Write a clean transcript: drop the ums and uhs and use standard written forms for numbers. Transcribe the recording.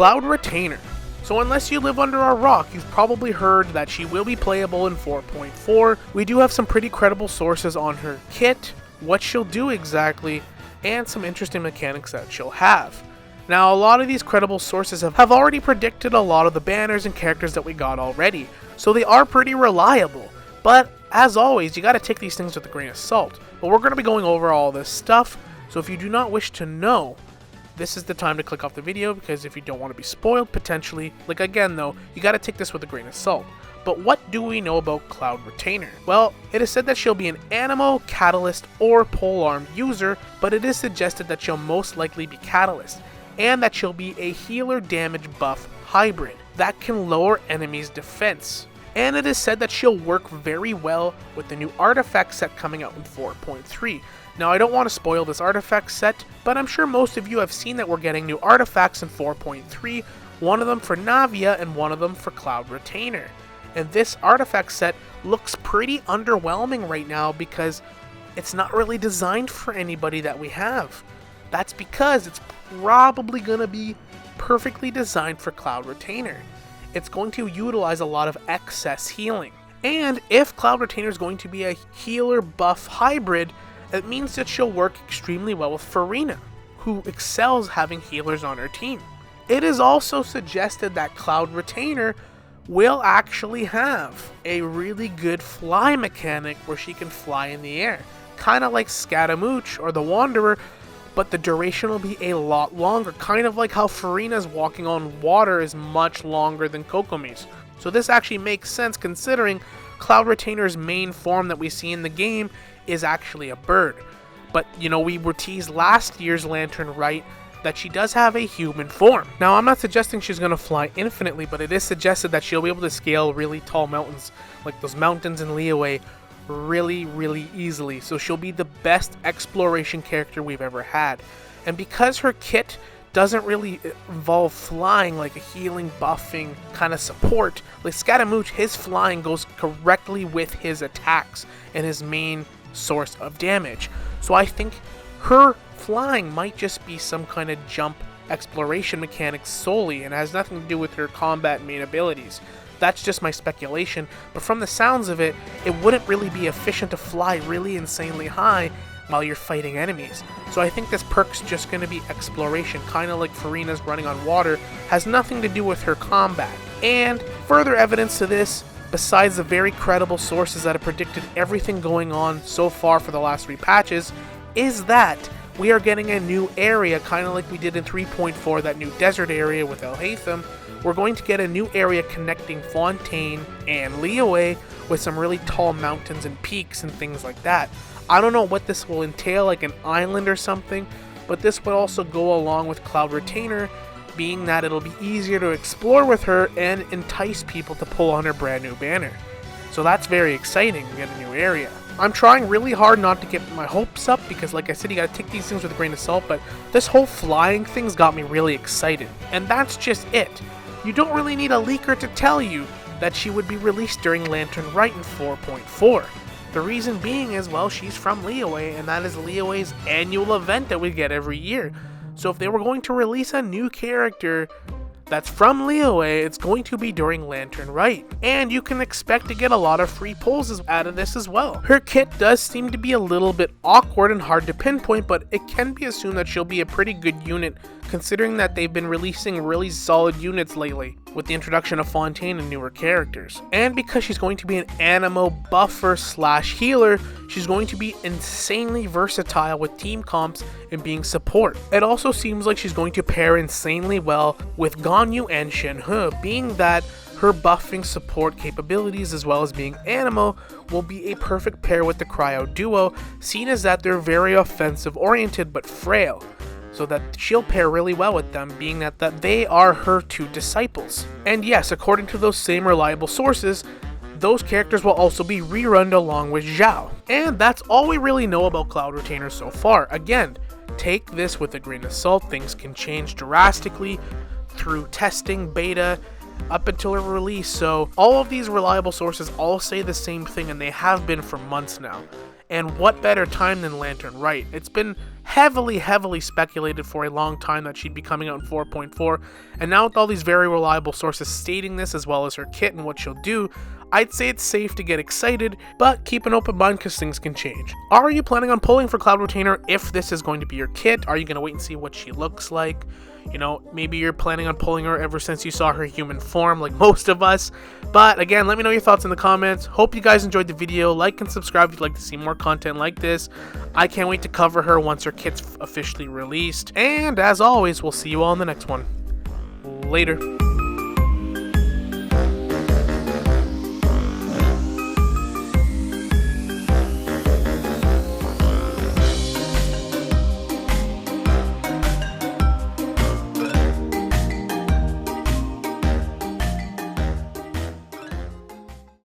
Cloud Retainer. So unless you live under a rock, you've probably heard that she will be playable in 4.4. We do have some pretty credible sources on her kit, what she'll do exactly, and some interesting mechanics that she'll have. Now, a lot of these credible sources have already predicted a lot of the banners and characters that we got already, so they are pretty reliable. But as always, you gotta take these things with a grain of salt. But we're gonna be going over all this stuff, so if you do not wish to know, this is the time to click off the video, because if you don't want to be spoiled potentially, like again though, you gotta take this with a grain of salt. But what do we know about Cloud Retainer? Well, it is said that she'll be an Anemo, Catalyst, or Polearm user, but it is suggested that she'll most likely be Catalyst, and that she'll be a healer damage buff hybrid that can lower enemies' defense. And it is said that she'll work very well with the new artifact set coming out in 4.3. Now, I don't want to spoil this artifact set, but I'm sure most of you have seen that we're getting new artifacts in 4.3, one of them for Navia and one of them for Cloud Retainer. And this artifact set looks pretty underwhelming right now because it's not really designed for anybody that we have. That's because it's probably going to be perfectly designed for Cloud Retainer. It's going to utilize a lot of excess healing. And if Cloud Retainer is going to be a healer buff hybrid, it means that she'll work extremely well with Farina, who excels having healers on her team. It is also suggested that Cloud Retainer will actually have a really good fly mechanic where she can fly in the air, kind of like Scaramouche or the Wanderer, but the duration will be a lot longer, kind of like how Farina's walking on water is much longer than Kokomi's. So this actually makes sense considering Cloud Retainer's main form that we see in the game is actually a bird. But you know, we were teased last year's Lantern Rite that she does have a human form. Now, I'm not suggesting she's going to fly infinitely, but it is suggested that she'll be able to scale really tall mountains, like those mountains in Liyue, really easily. So she'll be the best exploration character we've ever had. And because her kit doesn't really involve flying like a healing, buffing kind of support, like Scaramouche, his flying goes correctly with his attacks and his main source of damage. So I think her flying might just be some kind of jump exploration mechanic solely and has nothing to do with her combat main abilities. That's just my speculation, but from the sounds of it, it wouldn't really be efficient to fly really insanely high while you're fighting enemies. So I think this perk's just going to be exploration, kind of like Farina's running on water, has nothing to do with her combat. And further evidence to this, besides the very credible sources that have predicted everything going on so far for the last 3 patches, is that we are getting a new area, kind of like we did in 3.4, that new desert area with El Haytham. We're going to get a new area connecting Fontaine and Liyue with some really tall mountains and peaks and things like that. I don't know what this will entail, like an island or something, but this would also go along with Cloud Retainer, being that it'll be easier to explore with her and entice people to pull on her brand new banner. So that's very exciting to get a new area. I'm trying really hard not to get my hopes up because, like I said, you gotta take these things with a grain of salt, but this whole flying thing's got me really excited. And that's just it. You don't really need a leaker to tell you that she would be released during Lantern Rite in 4.4. The reason being is, well, she's from Liyue, and that is Liyue's annual event that we get every year. So if they were going to release a new character that's from Liyue, it's going to be during Lantern Rite. And you can expect to get a lot of free pulls out of this as well. Her kit does seem to be a little bit awkward and hard to pinpoint, but it can be assumed that she'll be a pretty good unit considering that they've been releasing really solid units lately with the introduction of Fontaine and newer characters. And because she's going to be an Anemo buffer / healer, she's going to be insanely versatile with team comps and being support. It also seems like she's going to pair insanely well with Ganyu and Shenhe, being that her buffing support capabilities as well as being Anemo will be a perfect pair with the Cryo duo, seen as that they're very offensive oriented but frail. So that she'll pair really well with them, being that they are her 2 disciples. And yes, according to those same reliable sources, those characters will also be rerun along with Zhao. And that's all we really know about Cloud Retainer so far. Again, take this with a grain of salt. Things can change drastically through testing, beta, up until a release. So all of these reliable sources all say the same thing, and they have been for months now. And what better time than Lantern, right? It's been heavily speculated for a long time that she'd be coming out in 4.4, and now with all these very reliable sources stating this, as well as her kit and what she'll do, I'd say it's safe to get excited, but keep an open mind because things can change. Are you planning on pulling for Cloud Retainer if this is going to be your kit? Are you going to wait and see what she looks like? You know, maybe you're planning on pulling her ever since you saw her human form, like most of us. But again, let me know your thoughts in the comments. Hope you guys enjoyed the video. Like and subscribe if you'd like to see more content like this. I can't wait to cover her once her kit's officially released. And as always, we'll see you all in the next one. Later.